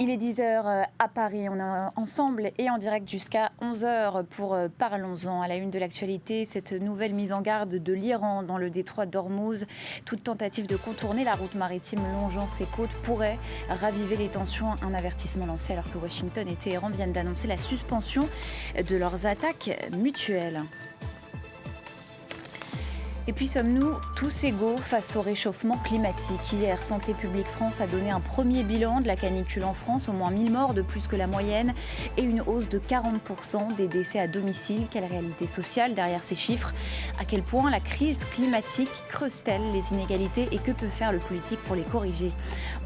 Il est 10h à Paris, on est ensemble et en direct jusqu'à 11h pour Parlons-en. À la une de l'actualité, cette nouvelle mise en garde de l'Iran dans le détroit d'Ormuz. Toute tentative de contourner la route maritime longeant ses côtes pourrait raviver les tensions. Un avertissement lancé alors que Washington et Téhéran viennent d'annoncer la suspension de leurs attaques mutuelles. Et puis sommes-nous tous égaux face au réchauffement climatique? Hier, Santé publique France a donné un premier bilan de la canicule en France, au moins 1000 morts de plus que la moyenne et une hausse de 40% des décès à domicile. Quelle réalité sociale derrière ces chiffres? À quel point la crise climatique creuse-t-elle les inégalités et que peut faire le politique pour les corriger?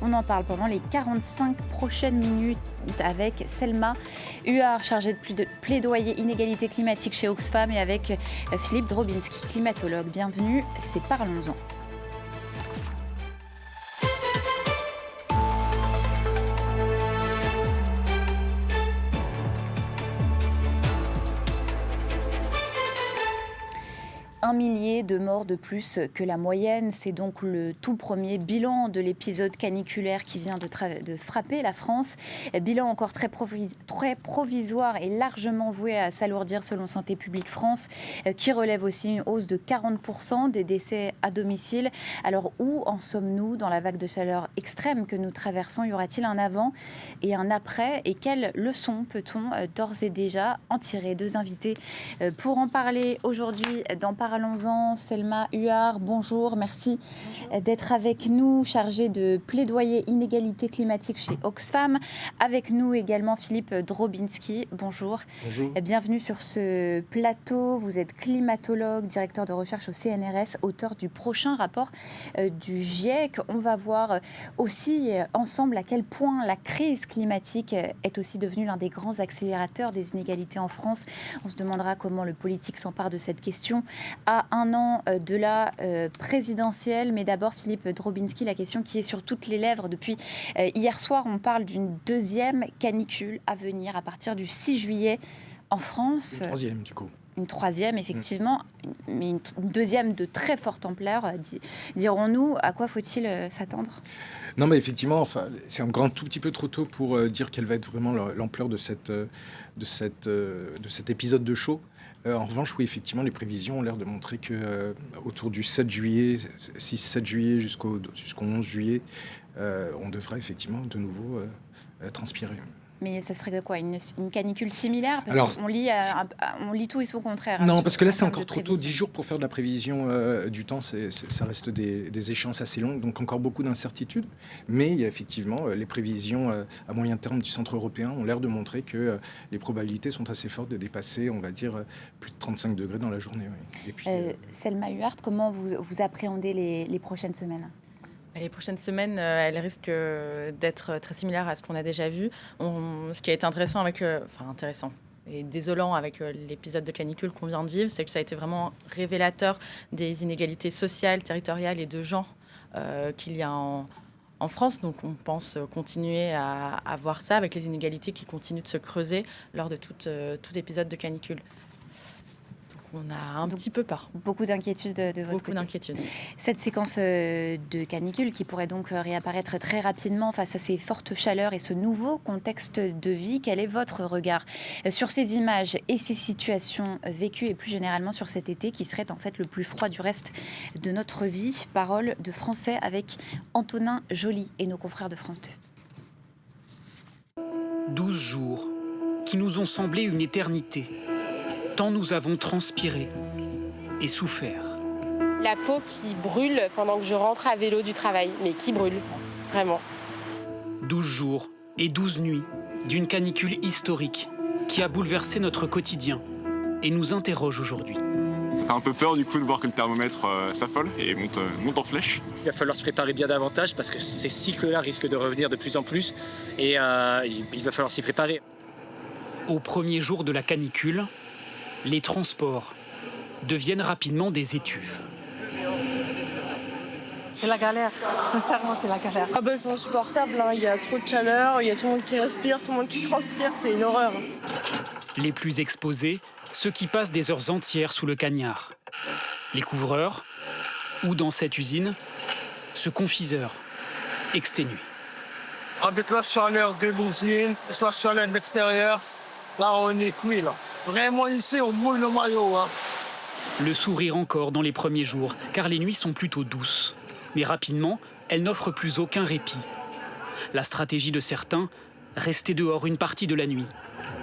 On en parle pendant les 45 prochaines minutes avec Selma Huard, chargée de plaidoyer inégalité climatique chez Oxfam, et avec Philippe Drobinski, climatologue. Bienvenue, c'est Parlons-en. Un millier de morts de plus que la moyenne, c'est donc le tout premier bilan de l'épisode caniculaire qui vient de frapper la France. Bilan encore très provisoire et largement voué à s'alourdir selon Santé publique France, qui relève aussi une hausse de 40% des décès à domicile. Alors où en sommes-nous dans la vague de chaleur extrême que nous traversons? Y aura-t-il un avant et un après? Et quelles leçons peut-on d'ores et déjà en tirer? Deux invités pour en parler aujourd'hui dans Parlons-en. Selma Huard, bonjour, merci d'être avec nous, chargée de plaidoyer inégalité climatique chez Oxfam. Avec nous également Philippe Drobinski, bonjour. Bonjour. Bienvenue sur ce plateau. Vous êtes climatologue, directeur de recherche au CNRS, auteur du prochain rapport du GIEC. On va voir aussi ensemble à quel point la crise climatique est aussi devenue l'un des grands accélérateurs des inégalités en France. On se demandera comment le politique s'empare de cette question à un an de la présidentielle. Mais d'abord, Philippe Drobinski, la question qui est sur toutes les lèvres depuis hier soir. On parle d'une deuxième canicule à venir à partir du 6 juillet en France. Une troisième, du coup. Une troisième, effectivement, mais une deuxième de très forte ampleur, dirons-nous. À quoi faut-il s'attendre ? Non, mais effectivement, enfin, c'est encore un tout petit peu trop tôt pour dire quelle va être vraiment l'ampleur de cet épisode de chaud. En revanche, oui, effectivement, les prévisions ont l'air de montrer que autour du 7 juillet, 6-7 juillet jusqu'au 11 juillet, on devrait effectivement de nouveau transpirer. Mais ça serait quoi, une canicule similaire? Parce Alors, qu'on lit tout et son contraire. Non, parce que là, c'est encore trop tôt. 10 jours pour faire de la prévision du temps, ça reste des échéances assez longues, donc encore beaucoup d'incertitudes. Mais il y a effectivement les prévisions à moyen terme du Centre européen ont l'air de montrer que les probabilités sont assez fortes de dépasser, on va dire, plus de 35 degrés dans la journée. Oui. Et puis, Selma Huard, comment vous appréhendez les prochaines semaines? Les prochaines semaines, elles risquent d'être très similaires à ce qu'on a déjà vu. Ce qui a été intéressant intéressant et désolant avec l'épisode de canicule qu'on vient de vivre, c'est que ça a été vraiment révélateur des inégalités sociales, territoriales et de genre qu'il y a en France. Donc on pense continuer à voir ça avec les inégalités qui continuent de se creuser lors de tout épisode de canicule. On a un petit peu peur. Beaucoup d'inquiétudes de votre côté. Beaucoup d'inquiétudes. Cette séquence de canicule qui pourrait donc réapparaître très rapidement face à ces fortes chaleurs et ce nouveau contexte de vie, quel est votre regard sur ces images et ces situations vécues et plus généralement sur cet été qui serait en fait le plus froid du reste de notre vie? Parole de Français avec Antonin Joly et nos confrères de France 2. 12 jours qui nous ont semblé une éternité. Tant nous avons transpiré et souffert. La peau qui brûle pendant que je rentre à vélo du travail, mais qui brûle, vraiment. 12 jours et 12 nuits d'une canicule historique qui a bouleversé notre quotidien et nous interroge aujourd'hui. Un peu peur du coup de voir que le thermomètre s'affole et monte en flèche. Il va falloir se préparer bien davantage parce que ces cycles-là risquent de revenir de plus en plus et il va falloir s'y préparer. Au premier jour de la canicule, les transports deviennent rapidement des étuves. C'est la galère, sincèrement c'est la galère. Ah ben c'est insupportable, hein. Il y a trop de chaleur, il y a tout le monde qui respire, tout le monde qui transpire, c'est une horreur. Les plus exposés, ceux qui passent des heures entières sous le cagnard. Les couvreurs, ou dans cette usine, ce confiseur exténué. Avec la chaleur de l'usine, la chaleur de l'extérieur, là on est cuit là. Vraiment ici on mouille le maillot. Hein. Le sourire encore dans les premiers jours, car les nuits sont plutôt douces. Mais rapidement, elles n'offrent plus aucun répit. La stratégie de certains, rester dehors une partie de la nuit.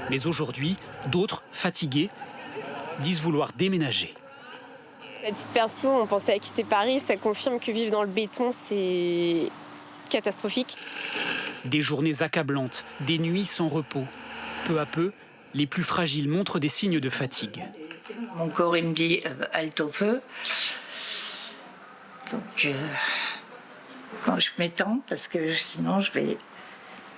Mais aujourd'hui, d'autres, fatigués, disent vouloir déménager. À titre perso, on pensait à quitter Paris. Ça confirme que vivre dans le béton, c'est catastrophique. Des journées accablantes, des nuits sans repos. Peu à peu, les plus fragiles montrent des signes de fatigue. Mon corps, il me dit halte au feu. Donc, quand je m'étends, parce que sinon je vais...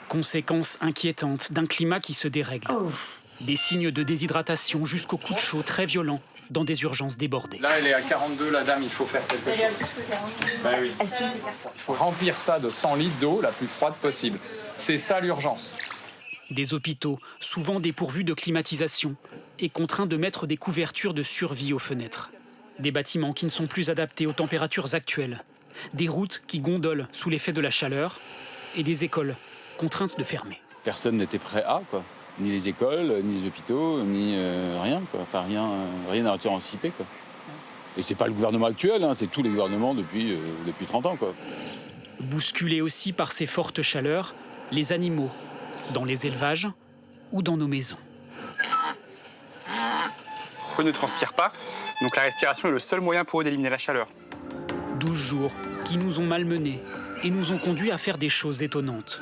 Conséquences inquiétantes d'un climat qui se dérègle. Oh. Des signes de déshydratation jusqu'aux coups de chaud très violents dans des urgences débordées. Là, elle est à 42, la dame, il faut faire quelque chose. Ben oui. Il faut remplir ça de 100 litres d'eau la plus froide possible. C'est ça l'urgence. Des hôpitaux, souvent dépourvus de climatisation, et contraints de mettre des couvertures de survie aux fenêtres. Des bâtiments qui ne sont plus adaptés aux températures actuelles. Des routes qui gondolent sous l'effet de la chaleur. Et des écoles contraintes de fermer. Personne n'était prêt à, quoi. Ni les écoles, ni les hôpitaux, ni rien, quoi. Enfin, rien n'a été anticipé, quoi. Et c'est pas le gouvernement actuel, hein, c'est tous les gouvernements depuis 30 ans, quoi. Bousculés aussi par ces fortes chaleurs, les animaux, dans les élevages ou dans nos maisons. Eux ne transpirent pas, donc la respiration est le seul moyen pour eux d'éliminer la chaleur. 12 jours qui nous ont malmenés et nous ont conduits à faire des choses étonnantes.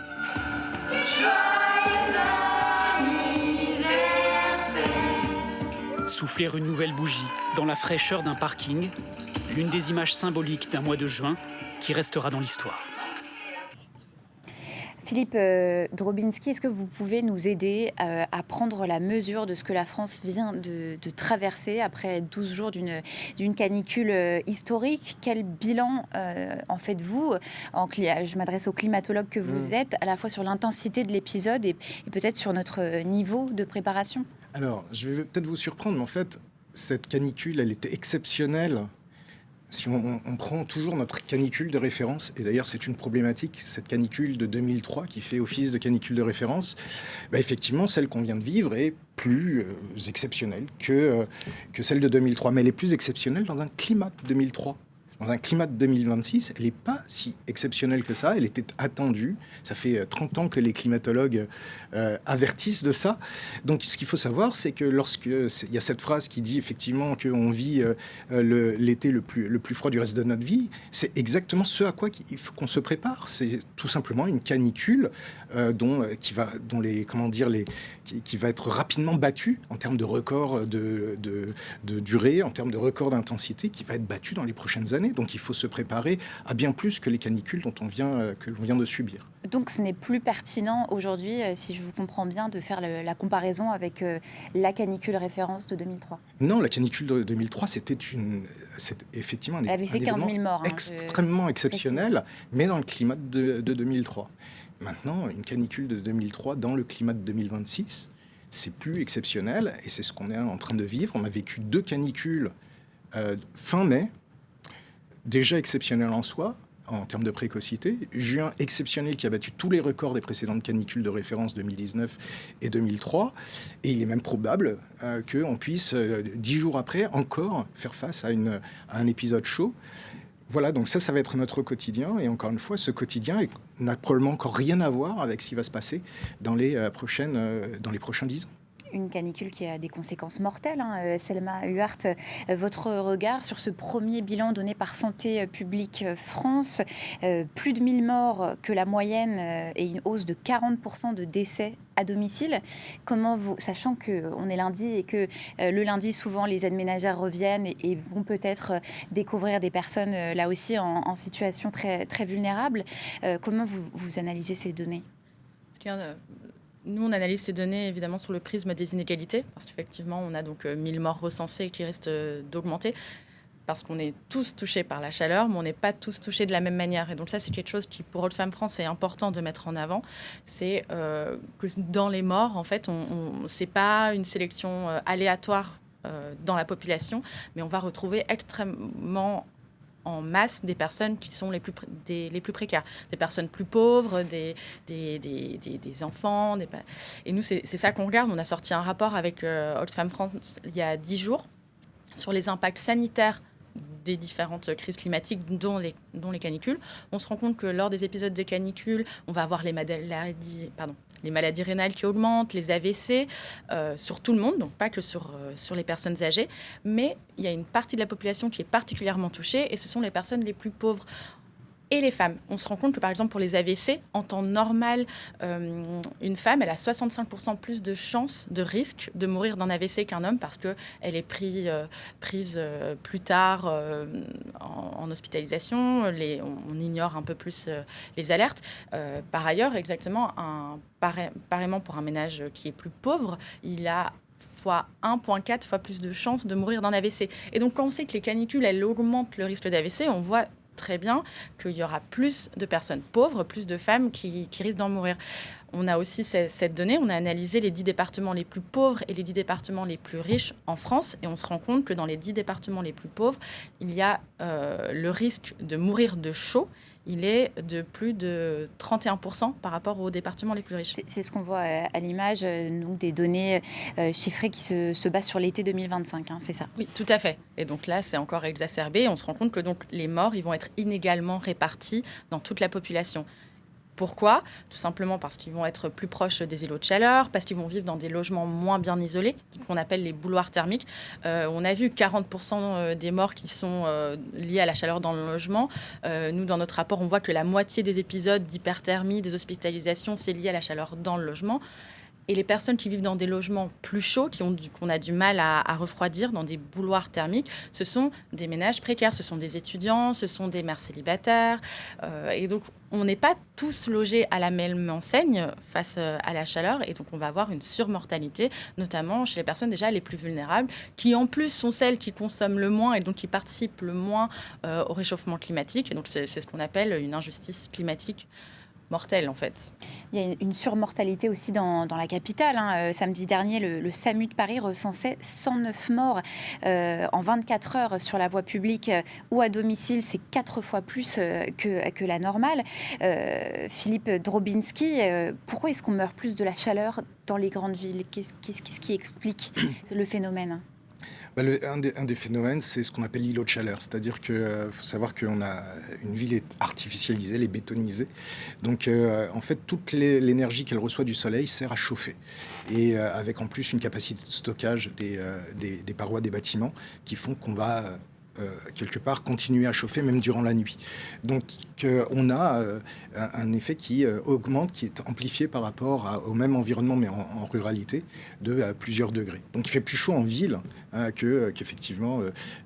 Souffler une nouvelle bougie dans la fraîcheur d'un parking, l'une des images symboliques d'un mois de juin qui restera dans l'histoire. Philippe Drobinski, est-ce que vous pouvez nous aider à prendre la mesure de ce que la France vient de traverser après 12 jours d'une canicule historique? Quel bilan en faites-vous? Je m'adresse aux climatologues que vous êtes, à la fois sur l'intensité de l'épisode et peut-être sur notre niveau de préparation. Alors, je vais peut-être vous surprendre, mais en fait, cette canicule, elle était exceptionnelle. Si on prend toujours notre canicule de référence, et d'ailleurs c'est une problématique, cette canicule de 2003 qui fait office de canicule de référence, effectivement celle qu'on vient de vivre est plus exceptionnelle que celle de 2003, mais elle est plus exceptionnelle dans un climat de 2003. Dans un climat de 2026, elle n'est pas si exceptionnelle que ça, elle était attendue. Ça fait 30 ans que les climatologues avertissent de ça. Donc ce qu'il faut savoir, c'est que lorsqu'il y a cette phrase qui dit effectivement qu'on vit l'été le plus froid du reste de notre vie, c'est exactement ce à quoi il faut qu'on se prépare. C'est tout simplement une canicule qui va être rapidement battue en termes de record de durée, en termes de record d'intensité, qui va être battue dans les prochaines années. Donc il faut se préparer à bien plus que les canicules que l'on vient de subir. Donc ce n'est plus pertinent aujourd'hui, si je vous comprends bien, de faire la comparaison avec la canicule référence de 2003. Non, la canicule de 2003, c'était effectivement Elle avait fait 15 000 morts. Extrêmement exceptionnel, mais dans le climat de 2003. Maintenant, une canicule de 2003 dans le climat de 2026, c'est plus exceptionnel, et c'est ce qu'on est en train de vivre. On a vécu 2 canicules fin mai, déjà exceptionnel en soi, en termes de précocité. Juin exceptionnel qui a battu tous les records des précédentes canicules de référence 2019 et 2003. Et il est même probable qu'on puisse, 10 jours après, encore faire face à un épisode chaud. Voilà, donc ça va être notre quotidien. Et encore une fois, ce quotidien n'a probablement encore rien à voir avec ce qui va se passer dans les prochains 10 ans. Une canicule qui a des conséquences mortelles. Selma Huart, votre regard sur ce premier bilan donné par Santé publique France, plus de 1000 morts que la moyenne et une hausse de 40% de décès à domicile. Comment vous, sachant qu'on est lundi et que le lundi, souvent, les aides ménagères reviennent et vont peut-être découvrir des personnes, là aussi, en situation très, très vulnérable, comment vous analysez ces données ? Nous, on analyse ces données évidemment sur le prisme des inégalités, parce qu'effectivement, on a donc 1000 morts recensés qui risquent d'augmenter, parce qu'on est tous touchés par la chaleur, mais on n'est pas tous touchés de la même manière. Et donc ça, c'est quelque chose qui, pour Oxfam France, est important de mettre en avant. C'est que dans les morts, en fait, c'est pas une sélection aléatoire dans la population, mais on va retrouver extrêmement en masse des personnes qui sont les plus précaires, des personnes plus pauvres, des enfants. Et nous, c'est ça qu'on regarde. On a sorti un rapport avec Oxfam France il y a 10 jours sur les impacts sanitaires des différentes crises climatiques, dont les canicules. On se rend compte que lors des épisodes de canicule, on va avoir les maladies rénales qui augmentent, les AVC, sur tout le monde, donc pas que sur les personnes âgées, mais il y a une partie de la population qui est particulièrement touchée, et ce sont les personnes les plus pauvres et les femmes. On se rend compte que, par exemple, pour les AVC, en temps normal, une femme, elle a 65% plus de chances, de risque de mourir d'un AVC qu'un homme parce qu'elle est prise plus tard en hospitalisation. On ignore un peu plus les alertes. Par ailleurs, pareillement pour un ménage qui est plus pauvre, il a 1,4 fois plus de chances de mourir d'un AVC. Et donc, quand on sait que les canicules, elles augmentent le risque d'AVC, on voit très bien qu'il y aura plus de personnes pauvres, plus de femmes qui risquent d'en mourir. On a aussi cette donnée, on a analysé les 10 départements les plus pauvres et les 10 départements les plus riches en France, et on se rend compte que dans les 10 départements les plus pauvres, il y a le risque de mourir de chaud. Il est de plus de 31% par rapport aux départements les plus riches. C'est ce qu'on voit à l'image, donc des données chiffrées qui se basent sur l'été 2025, c'est ça? Oui, tout à fait. Et donc là, c'est encore exacerbé. On se rend compte que donc, les morts, ils vont être inégalement répartis dans toute la population. Pourquoi ? Tout simplement parce qu'ils vont être plus proches des îlots de chaleur, parce qu'ils vont vivre dans des logements moins bien isolés, qu'on appelle les bouilloires thermiques. On a vu 40% des morts qui sont liés à la chaleur dans le logement. Nous, dans notre rapport, on voit que la moitié des épisodes d'hyperthermie, des hospitalisations, c'est lié à la chaleur dans le logement. Et les personnes qui vivent dans des logements plus chauds, qu'on a du mal à refroidir, dans des bouilloires thermiques, ce sont des ménages précaires, ce sont des étudiants, ce sont des mères célibataires. Et donc, on n'est pas tous logés à la même enseigne face à la chaleur. Et donc, on va avoir une surmortalité, notamment chez les personnes déjà les plus vulnérables, qui en plus sont celles qui consomment le moins et donc qui participent le moins au réchauffement climatique. Et donc, c'est ce qu'on appelle une injustice climatique mortelle, en fait. Il y a une surmortalité aussi dans la capitale. Samedi dernier, le SAMU de Paris recensait 109 morts en 24 heures sur la voie publique ou à domicile. C'est 4 fois plus que la normale. Philippe Drobinski, pourquoi est-ce qu'on meurt plus de la chaleur dans les grandes villes? Qu'est-ce qui explique le phénomène? Un des phénomènes, c'est ce qu'on appelle l'îlot de chaleur. C'est-à-dire qu'il faut savoir qu'une ville est artificialisée, elle est bétonisée. Donc, en fait, toute l'énergie qu'elle reçoit du soleil sert à chauffer. Et avec en plus une capacité de stockage des parois des bâtiments qui font qu'on va quelque part continuer à chauffer même durant la nuit. Donc on a un effet qui augmente, qui est amplifié par rapport au même environnement mais en ruralité de plusieurs degrés. Donc il fait plus chaud en ville qu'effectivement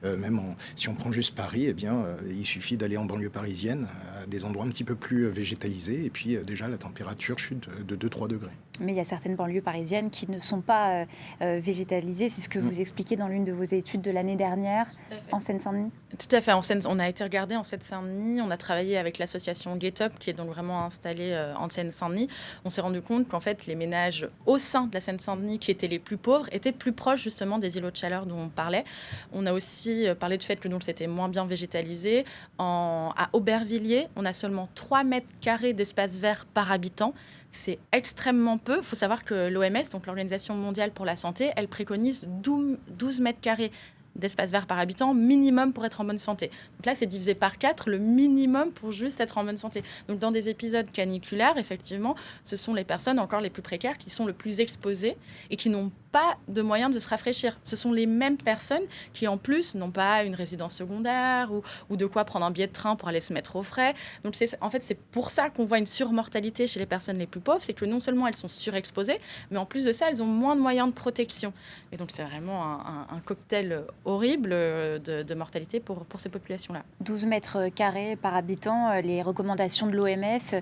même si on prend juste Paris, eh bien il suffit d'aller en banlieue parisienne à des endroits un petit peu plus végétalisés et puis déjà la température chute de 2-3 degrés. Mais il y a certaines banlieues parisiennes qui ne sont pas végétalisées. C'est ce que vous expliquez dans l'une de vos études de l'année dernière en Seine-Saint-Denis. Tout à fait. On a été regardé en Seine-Saint-Denis. On a travaillé avec l'association Get Up, qui est donc vraiment installée en Seine-Saint-Denis. On s'est rendu compte qu'en fait, les ménages au sein de la Seine-Saint-Denis qui étaient les plus pauvres étaient plus proches justement des îlots de chaleur dont on parlait. On a aussi parlé du fait que donc, c'était moins bien végétalisé. À Aubervilliers, on a seulement 3 mètres carrés d'espace vert par habitant. C'est extrêmement peu. Il faut savoir que l'OMS, donc l'Organisation mondiale pour la santé, elle préconise 12 mètres carrés d'espace vert par habitant minimum pour être en bonne santé. Donc là, c'est divisé par 4, le minimum pour juste être en bonne santé. Donc dans des épisodes caniculaires, effectivement, ce sont les personnes encore les plus précaires qui sont le plus exposées et qui n'ont pas de moyens de se rafraîchir. Ce sont les mêmes personnes qui, en plus, n'ont pas une résidence secondaire ou de quoi prendre un billet de train pour aller se mettre au frais. Donc, en fait, c'est pour ça qu'on voit une surmortalité chez les personnes les plus pauvres. C'est que non seulement elles sont surexposées, mais en plus de ça, elles ont moins de moyens de protection. Et donc, c'est vraiment un cocktail horrible de mortalité pour ces populations-là. 12 mètres carrés par habitant, les recommandations de l'OMS,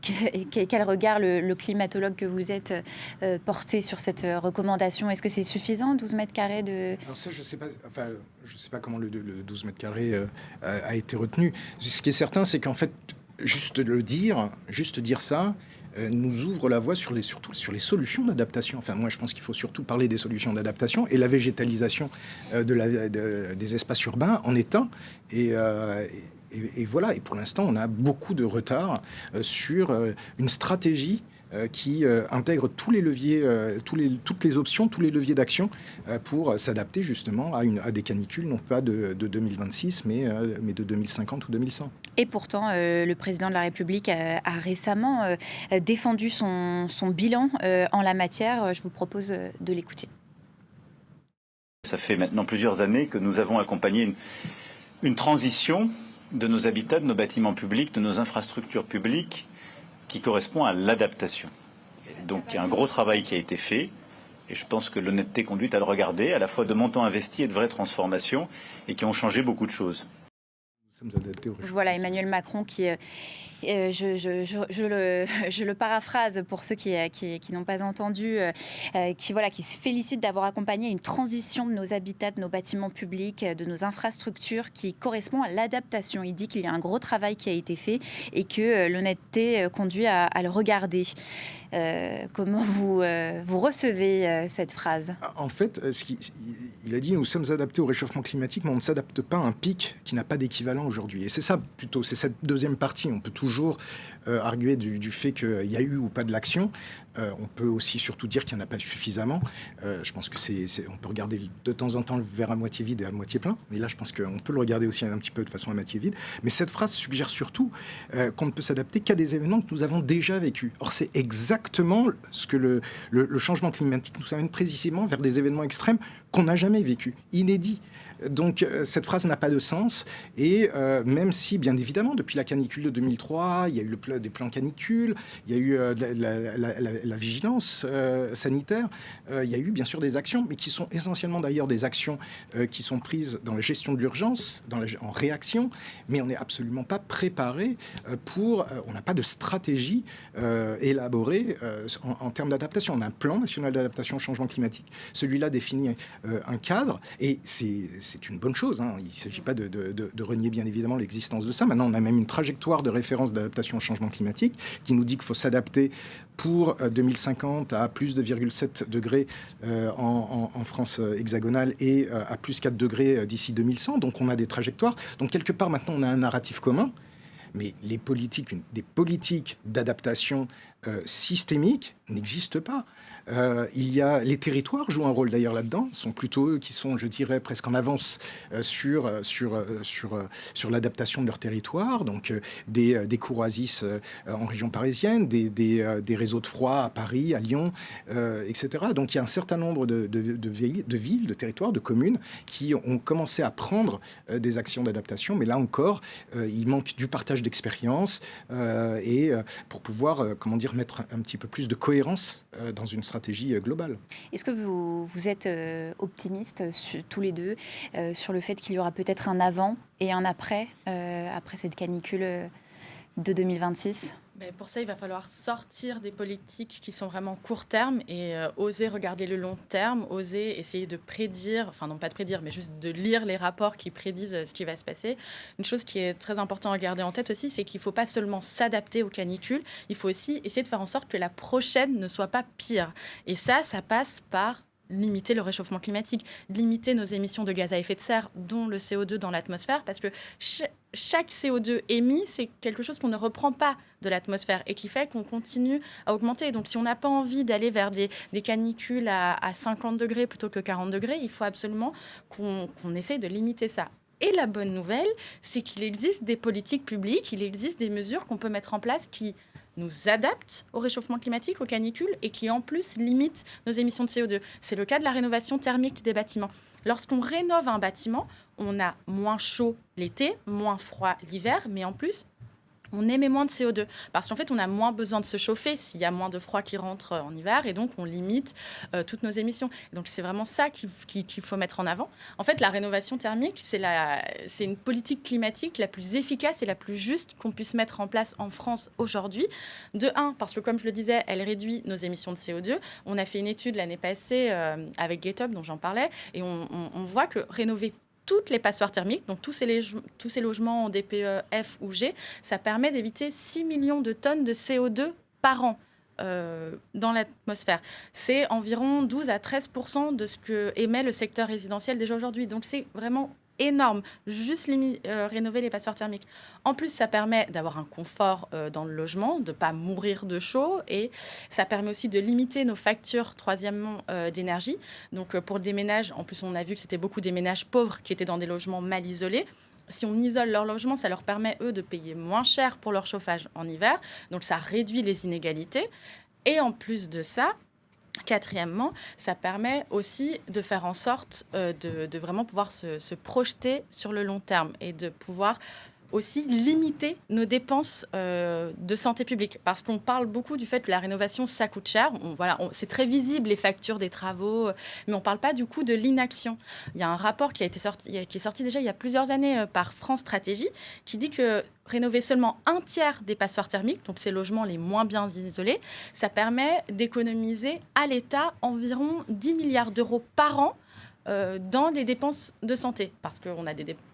quel regard le climatologue que vous êtes porté sur cette recommandation? Est-ce que c'est suffisant, 12 mètres carrés de... Alors ça, je sais pas comment le 12 mètres carrés a été retenu. Ce qui est certain, c'est qu'en fait, juste dire ça, nous ouvre la voie surtout sur les solutions d'adaptation. Enfin, moi, je pense qu'il faut surtout parler des solutions d'adaptation, et la végétalisation des espaces urbains en est un. Et voilà, et pour l'instant, on a beaucoup de retard sur une stratégie qui intègre tous les leviers, toutes les options, tous les leviers d'action pour s'adapter justement à des canicules, non pas de 2026, mais de 2050 ou 2100. Et pourtant, le président de la République a récemment défendu son bilan en la matière. Je vous propose de l'écouter. Ça fait maintenant plusieurs années que nous avons accompagné une transition de nos habitats, de nos bâtiments publics, de nos infrastructures publiques, qui correspond à l'adaptation. Donc il y a un gros travail qui a été fait, et je pense que l'honnêteté conduite à le regarder, à la fois de montants investis et de vraies transformations, et qui ont changé beaucoup de choses. Nous sommes adaptés au réchauffement. Voilà Emmanuel Macron qui... Je le paraphrase pour ceux qui n'ont pas entendu, qui se félicite d'avoir accompagné une transition de nos habitats, de nos bâtiments publics, de nos infrastructures qui correspond à l'adaptation. Il dit qu'il y a un gros travail qui a été fait et que l'honnêteté conduit à le regarder. Comment vous recevez cette phrase ? En fait, il a dit nous sommes adaptés au réchauffement climatique, mais on ne s'adapte pas à un pic qui n'a pas d'équivalent aujourd'hui. Et c'est ça plutôt, c'est cette deuxième partie. On peut toujours arguer du fait qu'il y a eu ou pas de l'action. On peut aussi surtout dire qu'il n'y en a pas suffisamment. Je pense que on peut regarder de temps en temps le verre à moitié vide et à moitié plein. Mais là, je pense qu'on peut le regarder aussi un petit peu de façon à moitié vide. Mais cette phrase suggère surtout qu'on ne peut s'adapter qu'à des événements que nous avons déjà vécus. Or, c'est exactement ce que le changement climatique nous amène précisément vers des événements extrêmes qu'on n'a jamais vécus, inédits. Donc cette phrase n'a pas de sens, et même si bien évidemment depuis la canicule de 2003 il y a eu des plans canicules, il y a eu la vigilance sanitaire, il y a eu bien sûr des actions, mais qui sont essentiellement d'ailleurs des actions qui sont prises dans la gestion de l'urgence, en réaction, mais on n'est absolument pas préparé on n'a pas de stratégie élaborée en termes d'adaptation. On a un plan national d'adaptation au changement climatique, celui-là définit un cadre, et c'est une bonne chose, hein. Il ne s'agit pas de renier bien évidemment l'existence de ça. Maintenant, on a même une trajectoire de référence d'adaptation au changement climatique qui nous dit qu'il faut s'adapter pour 2050 à plus de 2,7 degrés en France hexagonale et à plus 4 degrés d'ici 2100. Donc on a des trajectoires. Donc quelque part maintenant on a un narratif commun. Mais des politiques d'adaptation systémiques n'existent pas. Les territoires jouent un rôle d'ailleurs là-dedans, sont plutôt eux qui sont, je dirais, presque en avance sur l'adaptation de leur territoire. Donc des coursives en région parisienne, des réseaux de froid à Paris, à Lyon, etc. Donc il y a un certain nombre de villes, de territoires, de communes qui ont commencé à prendre des actions d'adaptation. Mais là encore, il manque du partage d'expérience et pour pouvoir, mettre un petit peu plus de cohérence dans une stratégie globale. Est-ce que vous êtes optimistes tous les deux sur le fait qu'il y aura peut-être un avant et un après cette canicule de 2026 ? Pour ça, il va falloir sortir des politiques qui sont vraiment court terme et oser regarder le long terme, oser essayer de prédire, enfin non pas de prédire, mais juste de lire les rapports qui prédisent ce qui va se passer. Une chose qui est très importante à garder en tête aussi, c'est qu'il ne faut pas seulement s'adapter aux canicules, il faut aussi essayer de faire en sorte que la prochaine ne soit pas pire. Et ça passe par limiter le réchauffement climatique, limiter nos émissions de gaz à effet de serre, dont le CO2 dans l'atmosphère, parce que chaque CO2 émis, c'est quelque chose qu'on ne reprend pas de l'atmosphère et qui fait qu'on continue à augmenter. Donc si on n'a pas envie d'aller vers des canicules à 50 degrés plutôt que 40 degrés, il faut absolument qu'on essaye de limiter ça. Et la bonne nouvelle, c'est qu'il existe des politiques publiques, il existe des mesures qu'on peut mettre en place qui nous adaptent au réchauffement climatique, aux canicules, et qui en plus limitent nos émissions de CO2. C'est le cas de la rénovation thermique des bâtiments. Lorsqu'on rénove un bâtiment, on a moins chaud l'été, moins froid l'hiver, mais en plus, on émet moins de CO2 parce qu'en fait, on a moins besoin de se chauffer s'il y a moins de froid qui rentre en hiver et donc on limite toutes nos émissions. Donc, c'est vraiment ça qu'il faut mettre en avant. En fait, la rénovation thermique, c'est une politique climatique la plus efficace et la plus juste qu'on puisse mettre en place en France aujourd'hui. De un, parce que comme je le disais, elle réduit nos émissions de CO2. On a fait une étude l'année passée avec GetUp, dont j'en parlais, et on voit que rénover toutes les passoires thermiques, donc tous ces logements en DPE F ou G, ça permet d'éviter 6 millions de tonnes de CO2 par an dans l'atmosphère. C'est environ 12 à 13% de ce que émet le secteur résidentiel déjà aujourd'hui. Donc c'est vraiment énorme, juste rénover les passoires thermiques. En plus, ça permet d'avoir un confort dans le logement, de ne pas mourir de chaud, et ça permet aussi de limiter nos factures, troisièmement, d'énergie. Donc pour des ménages, en plus on a vu que c'était beaucoup des ménages pauvres qui étaient dans des logements mal isolés. Si on isole leur logement, ça leur permet, eux, de payer moins cher pour leur chauffage en hiver. Donc, ça réduit les inégalités. Et en plus de ça, quatrièmement, ça permet aussi de faire en sorte de vraiment pouvoir se projeter sur le long terme et de pouvoir aussi limiter nos dépenses de santé publique. Parce qu'on parle beaucoup du fait que la rénovation, ça coûte cher. C'est très visible, les factures des travaux, mais on ne parle pas du coup de l'inaction. Il y a un rapport qui est sorti déjà il y a plusieurs années par France Stratégie, qui dit que rénover seulement un tiers des passoires thermiques, donc ces logements les moins bien isolés, ça permet d'économiser à l'État environ 10 milliards d'euros par an dans les dépenses de santé. Parce qu'on a des dépenses.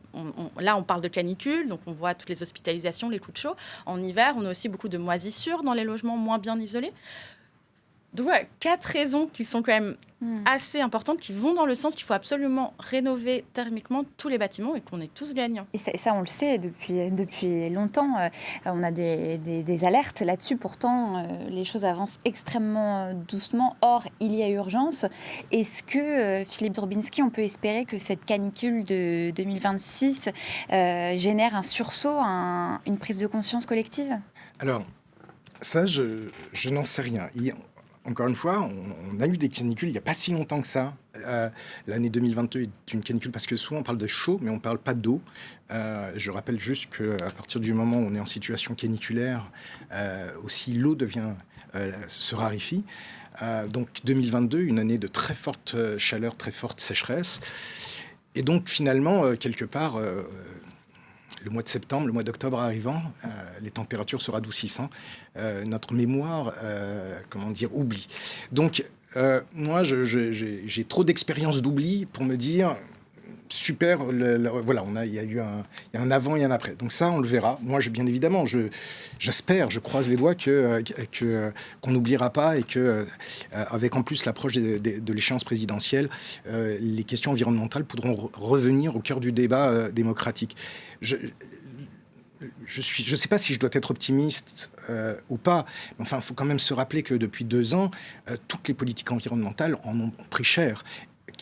Là, on parle de canicule, donc on voit toutes les hospitalisations, les coups de chaud. En hiver, on a aussi beaucoup de moisissures dans les logements moins bien isolés. Donc voilà, 4 raisons qui sont quand même assez importantes, qui vont dans le sens qu'il faut absolument rénover thermiquement tous les bâtiments et qu'on est tous gagnants. Et ça on le sait depuis longtemps. On a des alertes là-dessus. Pourtant, les choses avancent extrêmement doucement. Or, il y a urgence. Est-ce que, Philippe Drobinski, on peut espérer que cette canicule de 2026 génère un sursaut, une prise de conscience collective ? Alors, ça, je n'en sais rien. Encore une fois, on a eu des canicules il n'y a pas si longtemps que ça. L'année 2022 est une canicule parce que souvent on parle de chaud, mais on ne parle pas d'eau. Je rappelle juste qu'à partir du moment où on est en situation caniculaire, aussi l'eau se raréfie. Donc 2022, une année de très forte chaleur, très forte sécheresse. Et donc finalement, quelque part... le mois de septembre, le mois d'octobre arrivant, les températures se radoucissant, notre mémoire, oublie. Donc, moi, j'ai trop d'expérience d'oubli pour me dire, super, voilà, il y a un avant et un après. Donc ça, on le verra. Moi, bien évidemment, j'espère, je croise les doigts qu'on n'oubliera pas et que, avec en plus l'approche de l'échéance présidentielle, les questions environnementales pourront revenir au cœur du débat démocratique. Je ne sais pas si je dois être optimiste ou pas, mais enfin, il faut quand même se rappeler que depuis 2 ans, toutes les politiques environnementales en ont pris cher.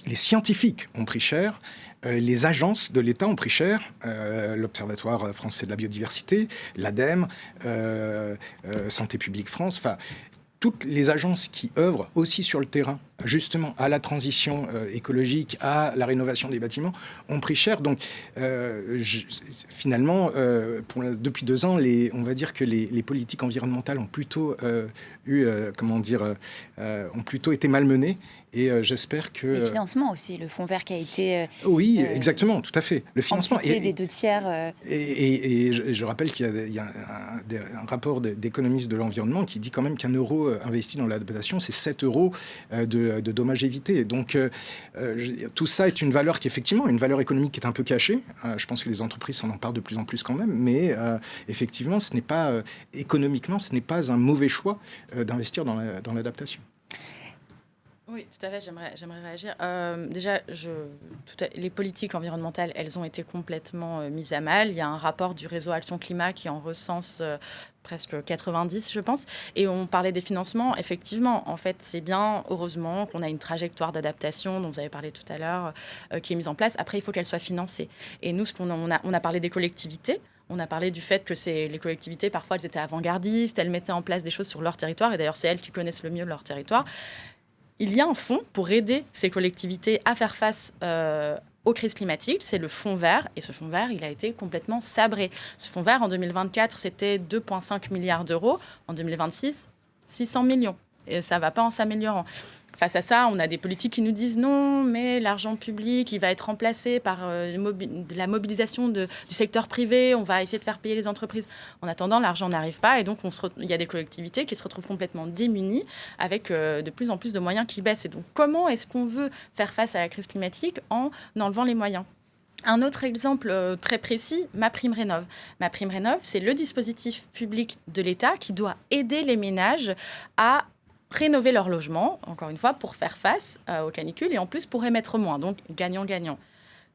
Les scientifiques ont pris cher, les agences de l'État ont pris cher, l'Observatoire français de la biodiversité, l'ADEME, Santé publique France, enfin, toutes les agences qui œuvrent aussi sur le terrain, justement, à la transition écologique, à la rénovation des bâtiments, ont pris cher. Donc, finalement, depuis 2 ans, on va dire que les politiques environnementales ont plutôt ont plutôt été malmenées. Et j'espère que... Le financement aussi, le fonds vert qui a été... oui, exactement, tout à fait. Le financement... amputé des 2/3... Et je rappelle qu'il y a un rapport d'économistes de l'environnement qui dit quand même qu'1 euro investi dans l'adaptation, c'est 7 euros de dommages évités. Donc, tout ça est une valeur qui, effectivement, une valeur économique qui est un peu cachée. Je pense que les entreprises s'en emparent de plus en plus quand même. Mais effectivement, ce n'est pas... économiquement, ce n'est pas un mauvais choix d'investir dans l'adaptation. Oui, tout à fait, j'aimerais réagir. Déjà, les politiques environnementales, elles ont été complètement mises à mal. Il y a un rapport du réseau Action Climat qui en recense presque 90, je pense. Et on parlait des financements. Effectivement, en fait, c'est bien, heureusement, qu'on a une trajectoire d'adaptation dont vous avez parlé tout à l'heure, qui est mise en place. Après, il faut qu'elle soit financée. Et nous, on a parlé des collectivités. On a parlé du fait que les collectivités, parfois, elles étaient avant-gardistes, elles mettaient en place des choses sur leur territoire. Et d'ailleurs, c'est elles qui connaissent le mieux leur territoire. Il y a un fonds pour aider ces collectivités à faire face aux crises climatiques, c'est le fonds vert. Et ce fonds vert, il a été complètement sabré. Ce fonds vert, en 2024, c'était 2,5 milliards d'euros. En 2026, 600 millions. Et ça ne va pas en s'améliorant. Face à ça, on a des politiques qui nous disent non, mais l'argent public, il va être remplacé par de la mobilisation du secteur privé. On va essayer de faire payer les entreprises. En attendant, l'argent n'arrive pas et donc il y a des collectivités qui se retrouvent complètement démunies avec de plus en plus de moyens qui baissent. Et donc, comment est-ce qu'on veut faire face à la crise climatique en enlevant les moyens ? Un autre exemple très précis, MaPrimeRénov'. MaPrimeRénov', c'est le dispositif public de l'État qui doit aider les ménages à rénover leur logement, encore une fois, pour faire face aux canicules et en plus pour émettre moins, donc gagnant-gagnant.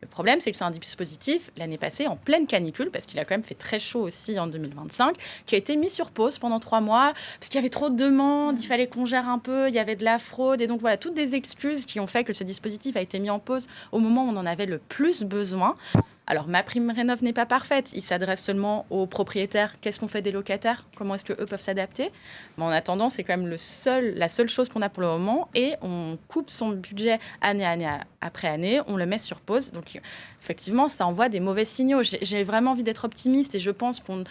Le problème, c'est que c'est un dispositif, l'année passée, en pleine canicule, parce qu'il a quand même fait très chaud aussi en 2025, qui a été mis sur pause pendant 3 mois, parce qu'il y avait trop de demandes, il fallait qu'on gère un peu, il y avait de la fraude, et donc voilà, toutes des excuses qui ont fait que ce dispositif a été mis en pause au moment où on en avait le plus besoin. Alors, MaPrimeRénov' n'est pas parfaite. Il s'adresse seulement aux propriétaires. Qu'est-ce qu'on fait des locataires ? Comment est-ce qu'eux peuvent s'adapter ? Mais en attendant, c'est quand même la seule chose qu'on a pour le moment. Et on coupe son budget année après année. On le met sur pause. Donc, effectivement, ça envoie des mauvais signaux. J'ai vraiment envie d'être optimiste et je pense qu'on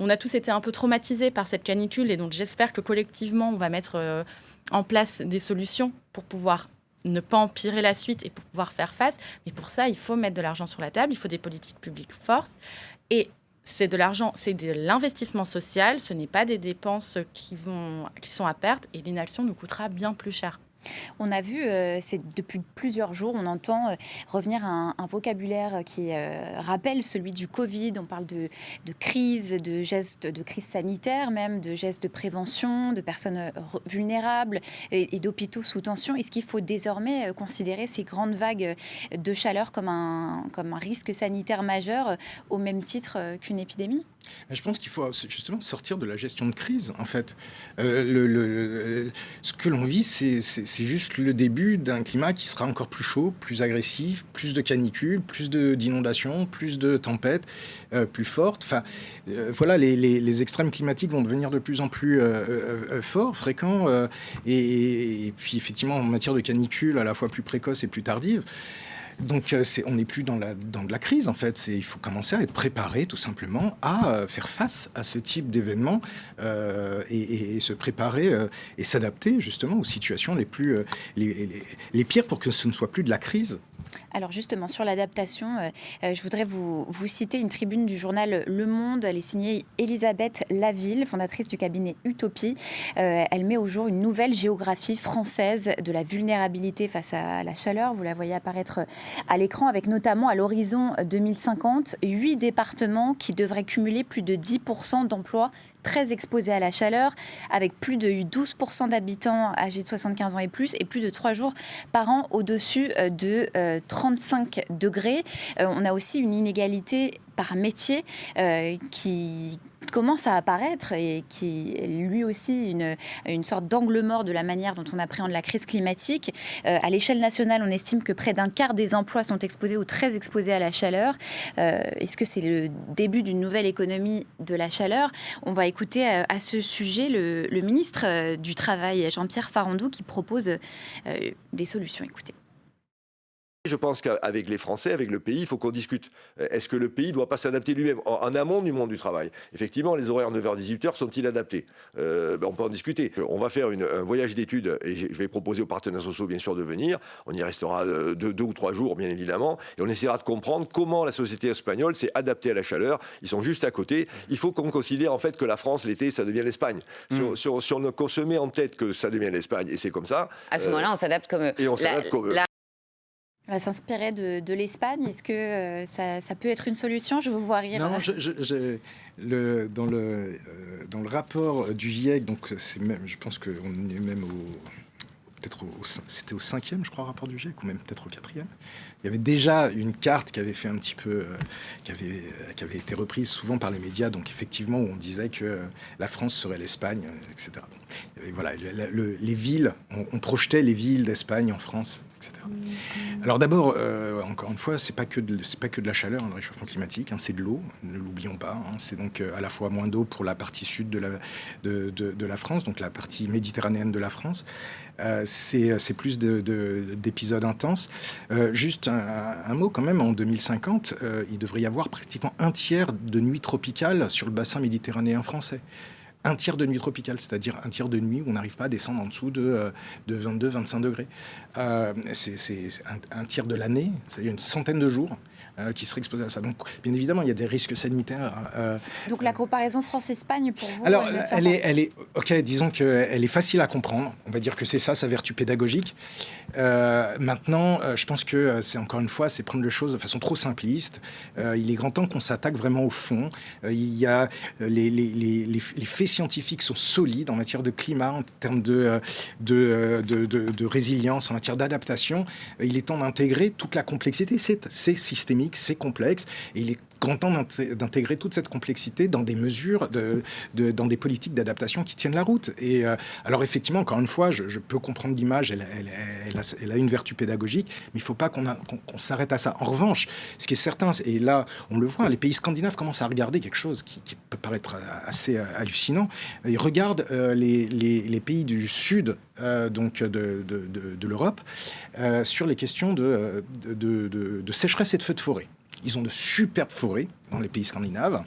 a tous été un peu traumatisés par cette canicule. Et donc, j'espère que collectivement, on va mettre en place des solutions pour pouvoir ne pas empirer la suite et pour pouvoir faire face. Mais pour ça, il faut mettre de l'argent sur la table, il faut des politiques publiques fortes. Et c'est de l'argent, c'est de l'investissement social, ce n'est pas des dépenses qui sont à perte et l'inaction nous coûtera bien plus cher. On a vu, c'est depuis plusieurs jours, on entend revenir un vocabulaire qui rappelle celui du Covid. On parle de crise, de gestes de crise sanitaire même, de gestes de prévention, de personnes vulnérables et d'hôpitaux sous tension. Est-ce qu'il faut désormais considérer ces grandes vagues de chaleur comme un risque sanitaire majeur au même titre qu'une épidémie ? Je pense qu'il faut justement sortir de la gestion de crise, en fait. Ce que l'on vit, c'est juste le début d'un climat qui sera encore plus chaud, plus agressif, plus de canicules, plus d'inondations, plus de tempêtes, plus fortes. Enfin, voilà, les extrêmes climatiques vont devenir de plus en plus forts, fréquents, et puis effectivement, en matière de canicules, à la fois plus précoces et plus tardives. Donc on n'est plus dans de la crise en fait. Il faut commencer à être préparé tout simplement à faire face à ce type d'événements et se préparer et s'adapter justement aux situations les pires pour que ce ne soit plus de la crise. Alors justement, sur l'adaptation, je voudrais vous citer une tribune du journal Le Monde. Elle est signée Elisabeth Laville, fondatrice du cabinet Utopie. Elle met au jour une nouvelle géographie française de la vulnérabilité face à la chaleur. Vous la voyez apparaître à l'écran, avec notamment à l'horizon 2050, 8 départements qui devraient cumuler plus de 10% d'emplois très exposés à la chaleur, avec plus de 12% d'habitants âgés de 75 ans et plus de 3 jours par an au-dessus de 35 degrés. On a aussi une inégalité par métier qui commence à apparaître et qui est lui aussi une sorte d'angle mort de la manière dont on appréhende la crise climatique. À l'échelle nationale, on estime que près d'un quart des emplois sont exposés ou très exposés à la chaleur. Est-ce que c'est le début d'une nouvelle économie de la chaleur ? On va écouter à ce sujet le ministre du Travail, Jean-Pierre Farandou, qui propose des solutions. Écoutez. Je pense qu'avec les Français, avec le pays, il faut qu'on discute. Est-ce que le pays ne doit pas s'adapter lui-même en amont du monde du travail ? Effectivement, les horaires 9h-18h sont-ils adaptés ? On peut en discuter. On va faire un voyage d'études et je vais proposer aux partenaires sociaux, bien sûr, de venir. On y restera 2 ou 3 jours, bien évidemment. Et on essaiera de comprendre comment la société espagnole s'est adaptée à la chaleur. Ils sont juste à côté. Il faut qu'on considère en fait que la France, l'été, ça devient l'Espagne. Si on se met en tête que ça devient l'Espagne, et c'est comme ça... À ce moment-là, on s'adapte comme... Et on s'adapte comme... Elle s'inspirait de l'Espagne. Est-ce que ça peut être une solution ? Je vous vois rire. Non, dans le rapport du GIEC, donc je pense qu'on est même c'était au 5e, je crois, rapport du GIEC, ou même peut-être au 4e. Il y avait déjà une carte qui avait fait un petit peu, qui avait été reprise souvent par les médias. Donc effectivement, où on disait que la France serait l'Espagne, etc. Et voilà, les villes, on projetait les villes d'Espagne en France, etc. Alors d'abord, encore une fois, c'est pas que de la chaleur, le réchauffement climatique, c'est de l'eau, ne l'oublions pas. C'est donc à la fois moins d'eau pour la partie sud de la France, donc la partie méditerranéenne de la France. C'est plus d'épisodes intenses. Juste un mot quand même, en 2050, il devrait y avoir pratiquement un tiers de nuits tropicales sur le bassin méditerranéen français. Un tiers de nuit tropicale, c'est-à-dire un tiers de nuit où on n'arrive pas à descendre en dessous de 22-25 degrés. C'est un tiers de l'année, c'est-à-dire une centaine de jours qui seraient exposés à ça. Donc, bien évidemment, il y a des risques sanitaires. Donc, la comparaison France-Espagne, pour vous, alors, ok, disons qu'elle est facile à comprendre. On va dire que c'est ça, sa vertu pédagogique. Maintenant, je pense que c'est encore une fois, c'est prendre les choses de façon trop simpliste. Il est grand temps qu'on s'attaque vraiment au fond. Il y a les faits scientifiques sont solides en matière de climat, en termes de résilience, en matière d'adaptation. Il est temps d'intégrer toute la complexité. C'est systémique, c'est complexe, et il est grand temps d'intégrer toute cette complexité dans des mesures, dans des politiques d'adaptation qui tiennent la route. Et alors effectivement, encore une fois, je peux comprendre l'image, elle a une vertu pédagogique, mais il ne faut pas qu'on s'arrête à ça. En revanche, ce qui est certain, et là on le voit, les pays scandinaves commencent à regarder quelque chose qui peut paraître assez hallucinant. Ils regardent les pays du sud donc de l'Europe sur les questions de sécheresse et de feux de forêt. Ils ont de superbes forêts dans les pays scandinaves.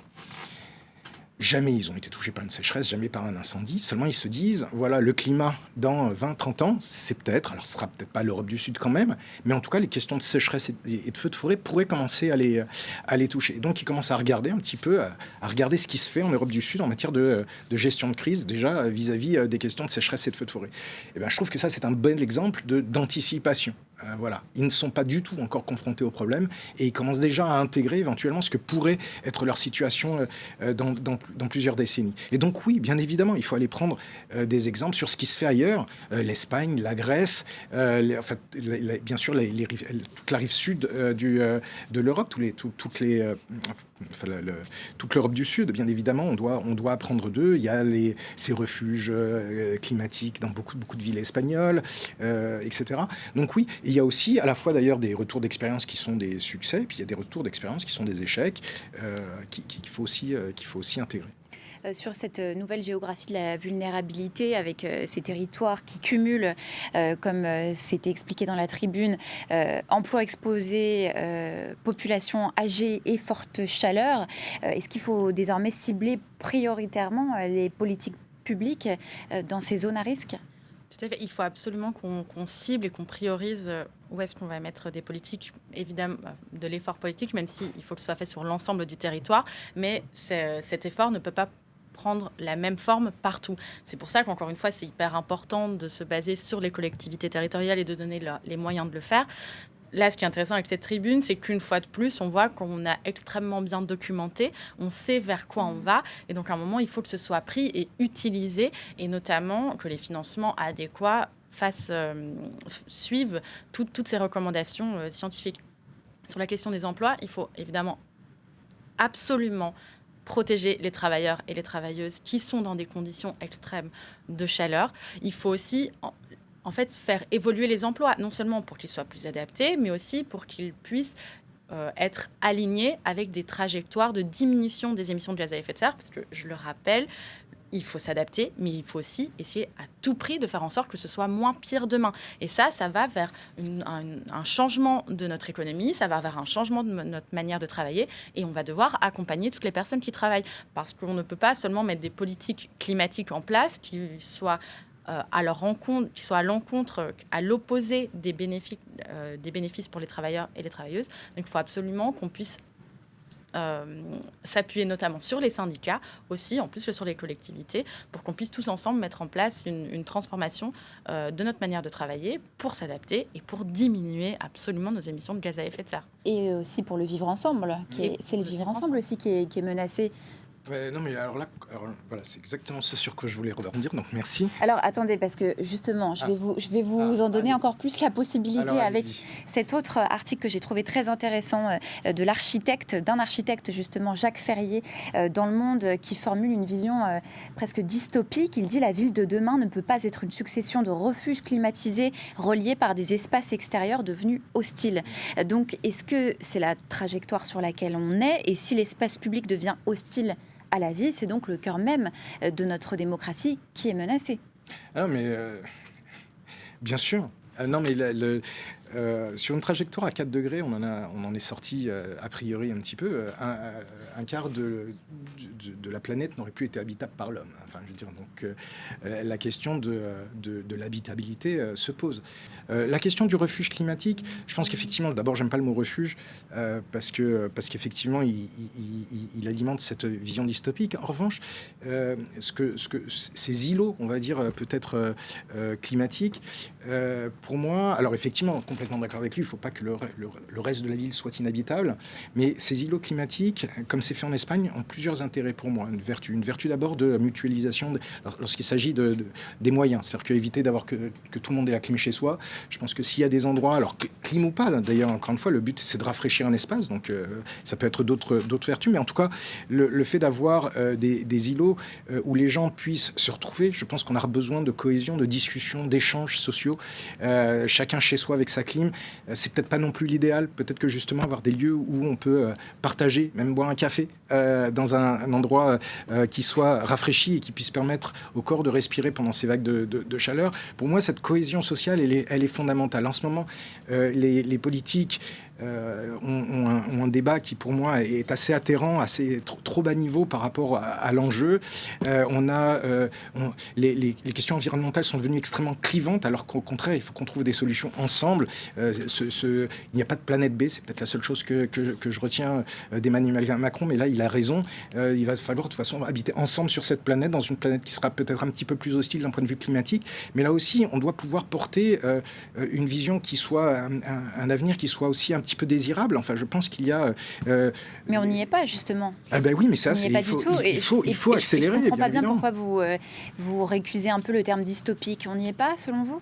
Jamais ils ont été touchés par une sécheresse, jamais par un incendie. Seulement, ils se disent, voilà, le climat dans 20-30 ans, c'est peut-être, alors ce sera peut-être pas l'Europe du Sud quand même, mais en tout cas, les questions de sécheresse et de feux de forêt pourraient commencer à les toucher. Donc, ils commencent à regarder un petit peu, à regarder ce qui se fait en Europe du Sud en matière de gestion de crise, déjà vis-à-vis des questions de sécheresse et de feux de forêt. Et ben, je trouve que ça, c'est un bon exemple d'anticipation. Voilà. Ils ne sont pas du tout encore confrontés au problème et ils commencent déjà à intégrer éventuellement ce que pourrait être leur situation dans plusieurs décennies. Et donc oui, bien évidemment, il faut aller prendre des exemples sur ce qui se fait ailleurs, l'Espagne, la Grèce, bien sûr toute la rive sud de l'Europe, toute l'Europe du Sud, bien évidemment, on doit apprendre d'eux. Il y a ces refuges climatiques dans beaucoup de villes espagnoles, etc. Donc oui, il y a aussi à la fois d'ailleurs des retours d'expérience qui sont des succès, puis il y a des retours d'expérience qui sont des échecs qu'il faut aussi intégrer. Sur cette nouvelle géographie de la vulnérabilité avec ces territoires qui cumulent, comme c'était expliqué dans la tribune, emploi exposé, population âgée et forte chaleur, est-ce qu'il faut désormais cibler prioritairement les politiques publiques dans ces zones à risque ? Tout à fait. Il faut absolument qu'on cible et qu'on priorise où est-ce qu'on va mettre des politiques, évidemment, de l'effort politique, même s'il faut que ce soit fait sur l'ensemble du territoire. Mais cet effort ne peut pas prendre la même forme partout. C'est pour ça qu'encore une fois, c'est hyper important de se baser sur les collectivités territoriales et de donner les moyens de le faire. Là, ce qui est intéressant avec cette tribune, c'est qu'une fois de plus, on voit qu'on a extrêmement bien documenté, on sait vers quoi on va, et donc à un moment, il faut que ce soit pris et utilisé, et notamment que les financements adéquats suivent toutes ces recommandations scientifiques. Sur la question des emplois, il faut évidemment absolument protéger les travailleurs et les travailleuses qui sont dans des conditions extrêmes de chaleur. Il faut aussi en fait faire évoluer les emplois, non seulement pour qu'ils soient plus adaptés, mais aussi pour qu'ils puissent être alignés avec des trajectoires de diminution des émissions de gaz à effet de serre, parce que je le rappelle, il faut s'adapter, mais il faut aussi essayer à tout prix de faire en sorte que ce soit moins pire demain. Et ça va vers un changement de notre économie, ça va vers un changement de notre manière de travailler, et on va devoir accompagner toutes les personnes qui travaillent. Parce qu'on ne peut pas seulement mettre des politiques climatiques en place qui soient à leur rencontre, qui soient à l'opposé des bénéfices pour les travailleurs et les travailleuses. Donc il faut absolument qu'on puisse s'appuyer notamment sur les syndicats, aussi en plus que sur les collectivités, pour qu'on puisse tous ensemble mettre en place une transformation de notre manière de travailler pour s'adapter et pour diminuer absolument nos émissions de gaz à effet de serre. Et aussi pour le vivre ensemble, c'est le vivre ensemble aussi qui est menacé. Non, mais alors voilà, c'est exactement ce sur quoi je voulais rebondir, donc merci. Alors attendez, parce que justement, je vais vous en donner encore plus la possibilité avec cet autre article que j'ai trouvé très intéressant d'un architecte justement, Jacques Ferrier, dans Le Monde, qui formule une vision presque dystopique. Il dit: la ville de demain ne peut pas être une succession de refuges climatisés reliés par des espaces extérieurs devenus hostiles. Donc, est-ce que c'est la trajectoire sur laquelle on est? Et si l'espace public devient hostile à la vie, c'est donc le cœur même de notre démocratie qui est menacé. Ah non, mais bien sûr. Non, mais sur une trajectoire à 4 degrés, on en est sorti a priori un petit peu. Un quart de la planète n'aurait plus été habitable par l'homme. Enfin, je veux dire, donc la question de l'habitabilité se pose. La question du refuge climatique, je pense qu'effectivement, d'abord, j'aime pas le mot refuge parce qu'effectivement, il alimente cette vision dystopique. En revanche, ces îlots, on va dire peut-être climatiques, pour moi, alors effectivement, complètement d'accord avec lui, il ne faut pas que le reste de la ville soit inhabitable, mais ces îlots climatiques, comme c'est fait en Espagne, ont plusieurs intérêts pour moi. Une vertu d'abord de mutualisation lorsqu'il s'agit des moyens, c'est-à-dire qu'éviter d'avoir que tout le monde ait la clim chez soi. Je pense que s'il y a des endroits, alors clim ou pas, d'ailleurs, encore une fois, le but c'est de rafraîchir un espace, donc ça peut être d'autres vertus, mais en tout cas, le fait d'avoir des îlots où les gens puissent se retrouver, je pense qu'on a besoin de cohésion, de discussion, d'échanges sociaux, chacun chez soi avec sa clim, c'est peut-être pas non plus l'idéal, peut-être que justement avoir des lieux où on peut partager, même boire un café dans un endroit qui soit rafraîchi et qui puisse permettre au corps de respirer pendant ces vagues de chaleur. Pour moi, cette cohésion sociale, elle est fondamentale. En ce moment, les politiques ont un débat qui, pour moi, est assez atterrant, assez trop bas niveau par rapport à l'enjeu. Les questions environnementales sont devenues extrêmement clivantes, alors qu'au contraire, il faut qu'on trouve des solutions ensemble. Il n'y a pas de planète B, c'est peut-être la seule chose que je retiens d'Emmanuel Macron, mais là, il a raison. Il va falloir, de toute façon, habiter ensemble sur cette planète, dans une planète qui sera peut-être un petit peu plus hostile d'un point de vue climatique. Mais là aussi, on doit pouvoir porter une vision qui soit un avenir qui soit aussi un petit peu désirable. Enfin, je pense qu'il y a... Mais on n'y est pas, justement. Ah ben oui, mais ça, il faut accélérer. Je ne comprends pas bien pourquoi vous récusez un peu le terme dystopique. On n'y est pas, selon vous ?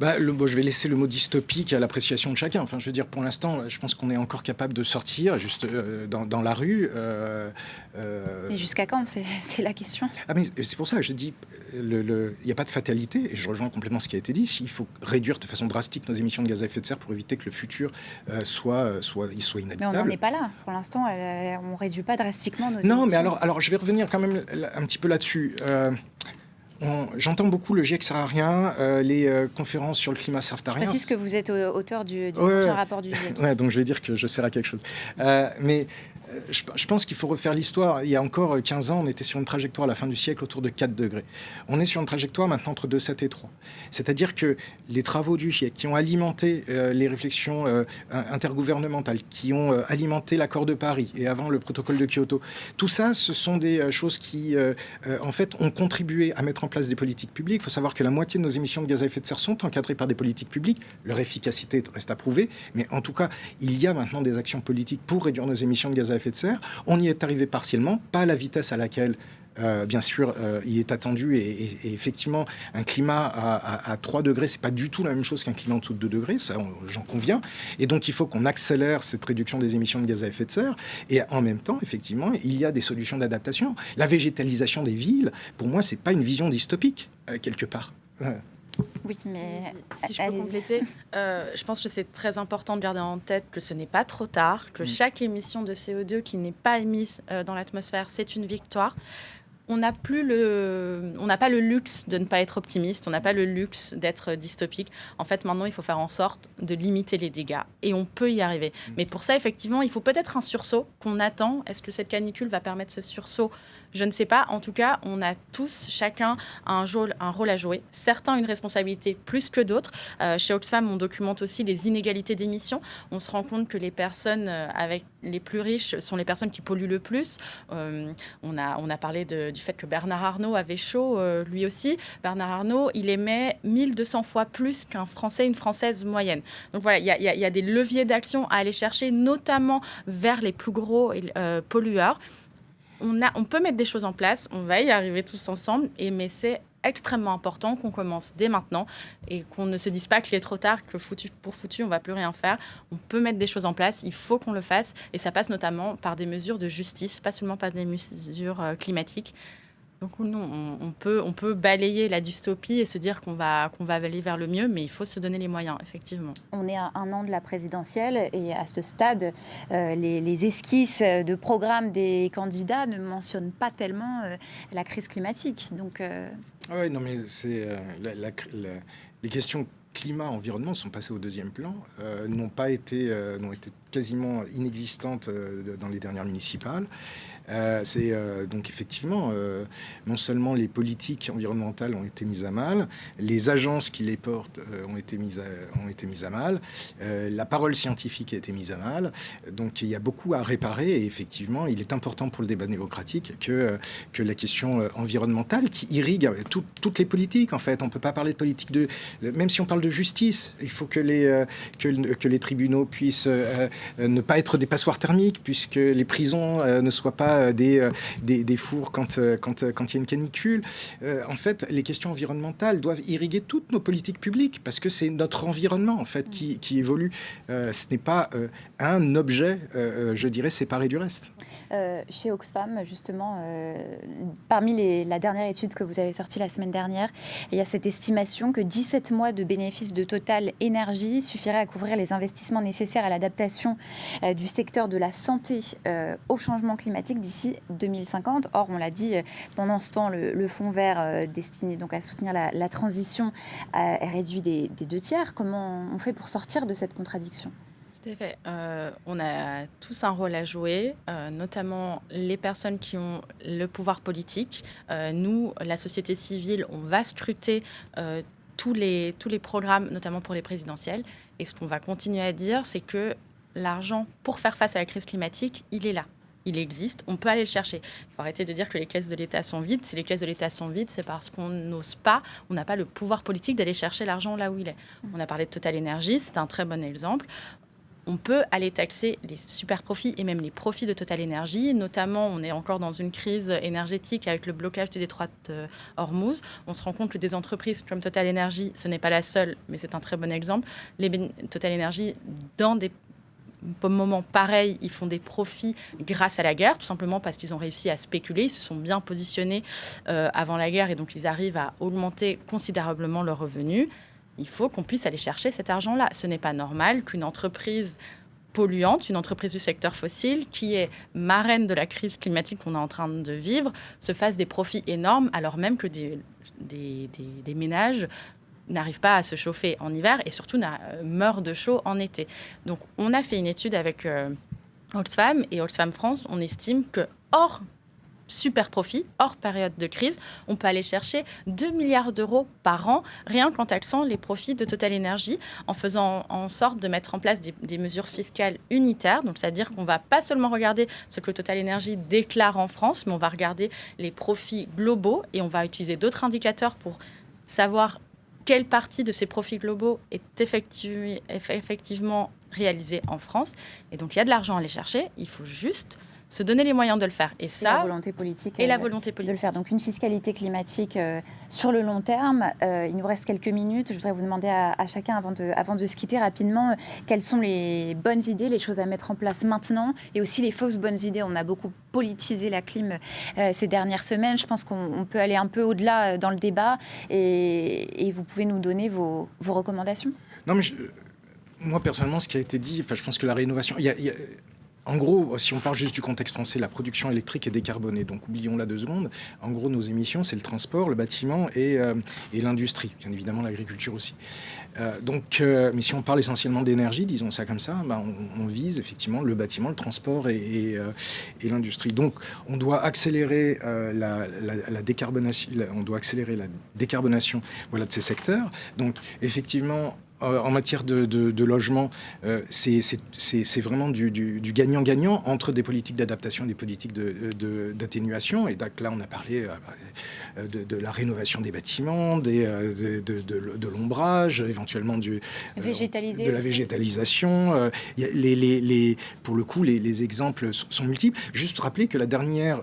Je vais laisser le mot dystopique à l'appréciation de chacun. Enfin, je veux dire, pour l'instant, je pense qu'on est encore capable de sortir juste dans la rue. Et jusqu'à quand ? C'est la question. Ah, mais c'est pour ça que je dis, il n'y a pas de fatalité, et je rejoins complètement ce qui a été dit. Il faut réduire de façon drastique nos émissions de gaz à effet de serre pour éviter que le futur soit inhabitable. Mais on n'en est pas là. Pour l'instant, on ne réduit pas drastiquement nos émissions. Non, mais alors, je vais revenir quand même un petit peu là-dessus. J'entends beaucoup le GIEC sert à rien, les conférences sur le climat servent à rien. Je précise que vous êtes auteur du prochain rapport du GIEC. Ouais, donc je vais dire que je sers à quelque chose. Mais je pense qu'il faut refaire l'histoire. Il y a encore 15 ans, on était sur une trajectoire à la fin du siècle autour de 4 degrés. On est sur une trajectoire maintenant entre 2,7 et 3. C'est-à-dire que les travaux du GIEC qui ont alimenté les réflexions intergouvernementales, qui ont alimenté l'accord de Paris et avant le protocole de Kyoto, tout ça, ce sont des choses qui, en fait, ont contribué à mettre en place des politiques publiques. Il faut savoir que la moitié de nos émissions de gaz à effet de serre sont encadrées par des politiques publiques. Leur efficacité reste à prouver, mais en tout cas, il y a maintenant des actions politiques pour réduire nos émissions de gaz à effet de serre. On y est arrivé partiellement, pas à la vitesse à laquelle bien sûr, il est attendu et effectivement, un climat à 3 degrés, c'est pas du tout la même chose qu'un climat en dessous de 2 degrés, ça, j'en conviens. Et donc, il faut qu'on accélère cette réduction des émissions de gaz à effet de serre. Et en même temps, effectivement, il y a des solutions d'adaptation. La végétalisation des villes, pour moi, c'est pas une vision dystopique, quelque part. Oui, mais si je peux compléter, je pense que c'est très important de garder en tête que ce n'est pas trop tard, que chaque émission de CO2 qui n'est pas émise dans l'atmosphère, c'est une victoire. On n'a pas le luxe de ne pas être optimiste, on n'a pas le luxe d'être dystopique. En fait, maintenant, il faut faire en sorte de limiter les dégâts et on peut y arriver. Mais pour ça, effectivement, il faut peut-être un sursaut qu'on attend. Est-ce que cette canicule va permettre ce sursaut ? Je ne sais pas. En tout cas, on a tous, chacun, un rôle à jouer. Certains, une responsabilité plus que d'autres. Chez Oxfam, on documente aussi les inégalités d'émissions. On se rend compte que les personnes avec les plus riches sont les personnes qui polluent le plus. On a parlé du fait que Bernard Arnault avait chaud, lui aussi. Bernard Arnault, il émet 1200 fois plus qu'un Français, une Française moyenne. Donc voilà, il y a des leviers d'action à aller chercher, notamment vers les plus gros pollueurs. On peut mettre des choses en place, on va y arriver tous ensemble, mais c'est extrêmement important qu'on commence dès maintenant et qu'on ne se dise pas qu'il est trop tard, que foutu, on ne va plus rien faire. On peut mettre des choses en place, il faut qu'on le fasse et ça passe notamment par des mesures de justice, pas seulement par des mesures climatiques. Donc non, on peut balayer la dystopie et se dire qu'on va aller vers le mieux, mais il faut se donner les moyens, effectivement. On est à 1 an de la présidentielle et à ce stade, les esquisses de programme des candidats ne mentionnent pas tellement la crise climatique. Donc, Oui, non, mais c'est les questions climat-environnement sont passées au deuxième plan, n'ont été quasiment inexistantes dans les dernières municipales. Donc effectivement, non seulement les politiques environnementales ont été mises à mal, les agences qui les portent ont été mises à mal, la parole scientifique a été mise à mal. Donc il y a beaucoup à réparer et effectivement, il est important pour le débat démocratique que la question environnementale qui irrigue toutes les politiques en fait. On ne peut pas parler de politique même si on parle de justice, il faut que les tribunaux puissent ne pas être des passoires thermiques, puisque les prisons ne soient pas des fours quand il y a une canicule. En fait, les questions environnementales doivent irriguer toutes nos politiques publiques, parce que c'est notre environnement en fait qui évolue. Ce n'est pas un objet, je dirais, séparé du reste. Chez Oxfam, justement, parmi la dernière étude que vous avez sortie la semaine dernière, il y a cette estimation que 17 mois de bénéfices de Total Énergie suffiraient à couvrir les investissements nécessaires à l'adaptation du secteur de la santé au changement climatique d'ici 2050. Or, on l'a dit, pendant ce temps, le fonds vert destiné donc à soutenir la transition est réduit des 2/3. Comment on fait pour sortir de cette contradiction ? Tout à fait. On a tous un rôle à jouer, notamment les personnes qui ont le pouvoir politique. Nous, la société civile, on va scruter tous les programmes, notamment pour les présidentielles. Et ce qu'on va continuer à dire, c'est que l'argent pour faire face à la crise climatique, il est là. Il existe, on peut aller le chercher. Il faut arrêter de dire que les caisses de l'État sont vides. Si les caisses de l'État sont vides, c'est parce qu'on n'ose pas, on n'a pas le pouvoir politique d'aller chercher l'argent là où il est. On a parlé de Total Énergie, c'est un très bon exemple. On peut aller taxer les super profits et même les profits de Total Énergie. Notamment, on est encore dans une crise énergétique avec le blocage du détroit de Hormuz. On se rend compte que des entreprises comme Total Énergie, ce n'est pas la seule, mais c'est un très bon exemple. Total Énergie, dans des moments pareils, ils font des profits grâce à la guerre, tout simplement parce qu'ils ont réussi à spéculer. Ils se sont bien positionnés avant la guerre et donc ils arrivent à augmenter considérablement leurs revenus. Il faut qu'on puisse aller chercher cet argent-là. Ce n'est pas normal qu'une entreprise polluante, une entreprise du secteur fossile, qui est marraine de la crise climatique qu'on est en train de vivre, se fasse des profits énormes, alors même que des ménages n'arrivent pas à se chauffer en hiver et surtout meurent de chaud en été. Donc, on a fait une étude avec Oxfam et Oxfam France. On estime que hors super profit, hors période de crise, on peut aller chercher 2 milliards d'euros par an, rien qu'en taxant les profits de Total Énergie, en faisant en sorte de mettre en place des mesures fiscales unitaires. Donc, c'est-à-dire qu'on ne va pas seulement regarder ce que Total Énergie déclare en France, mais on va regarder les profits globaux et on va utiliser d'autres indicateurs pour savoir quelle partie de ces profits globaux est effectivement réalisée en France. Et donc, il y a de l'argent à aller chercher. Il faut juste se donner les moyens de le faire. Et ça, la volonté politique. Et la volonté politique. De le faire. Donc, une fiscalité climatique sur le long terme. Il nous reste quelques minutes. Je voudrais vous demander à chacun, avant de se quitter rapidement, quelles sont les bonnes idées, les choses à mettre en place maintenant, et aussi les fausses bonnes idées. On a beaucoup politisé la clim ces dernières semaines. Je pense qu'on peut aller un peu au-delà dans le débat. Et vous pouvez nous donner vos recommandations. Non, mais moi, personnellement, ce qui a été dit, je pense que la rénovation... En gros, si on parle juste du contexte français, la production électrique est décarbonée. Donc, oublions-la 2 secondes. En gros, nos émissions, c'est le transport, le bâtiment et l'industrie. Bien évidemment, l'agriculture aussi. Mais si on parle essentiellement d'énergie, disons ça comme ça, on vise effectivement le bâtiment, le transport et l'industrie. Donc, on doit accélérer la décarbonation. On doit accélérer la décarbonation, de ces secteurs. Donc, effectivement, en matière de logement, c'est vraiment du gagnant-gagnant entre des politiques d'adaptation et des politiques d'atténuation. Et donc là, on a parlé de la rénovation des bâtiments, de l'ombrage, éventuellement de la végétalisation. Pour le coup, les exemples sont multiples. Juste rappeler que la dernière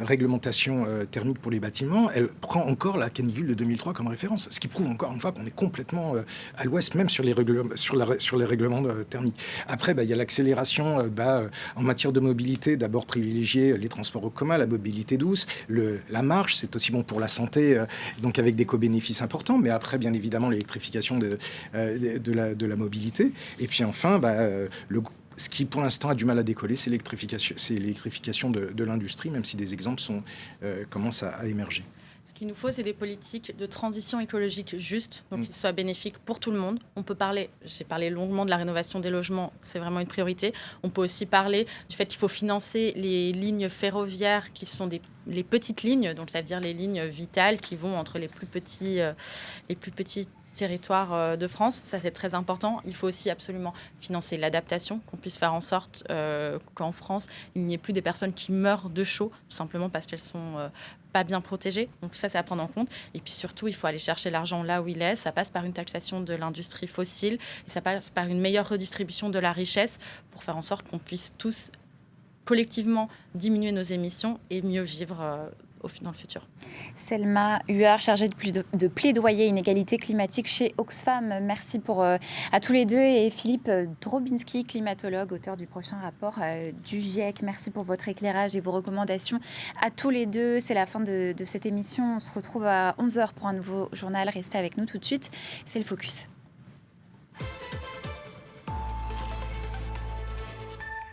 réglementation thermique pour les bâtiments, elle prend encore la canicule de 2003 comme référence, ce qui prouve encore une fois qu'on est complètement à l'ouest, même sur les règlements thermiques. Après, il y a l'accélération en matière de mobilité, d'abord privilégier les transports en commun, la mobilité douce, la marche, c'est aussi bon pour la santé, donc avec des co-bénéfices importants, mais après, bien évidemment, l'électrification de la mobilité. Et puis enfin, ce qui, pour l'instant, a du mal à décoller, c'est l'électrification de l'industrie, même si des exemples commencent à émerger. Ce qu'il nous faut, c'est des politiques de transition écologique justes, donc qui soient bénéfiques pour tout le monde. On peut parler, j'ai parlé longuement de la rénovation des logements, c'est vraiment une priorité. On peut aussi parler du fait qu'il faut financer les lignes ferroviaires qui sont les petites lignes, donc c'est-à-dire les lignes vitales qui vont entre les plus petits territoires de France. Ça, c'est très important. Il faut aussi absolument financer l'adaptation, qu'on puisse faire en sorte qu'en France, il n'y ait plus des personnes qui meurent de chaud, tout simplement parce qu'elles sont pas bien protégées. Donc tout ça, c'est à prendre en compte. Et puis surtout, il faut aller chercher l'argent là où il est. Ça passe par une taxation de l'industrie fossile et ça passe par une meilleure redistribution de la richesse pour faire en sorte qu'on puisse tous collectivement diminuer nos émissions et mieux vivre dans le futur. Selma Huard, chargée de plaidoyer inégalité climatique chez Oxfam. Merci à tous les deux. Et Philippe Drobinski, climatologue, auteur du prochain rapport du GIEC. Merci pour votre éclairage et vos recommandations à tous les deux. C'est la fin de cette émission. On se retrouve à 11h pour un nouveau journal. Restez avec nous tout de suite. C'est le Focus.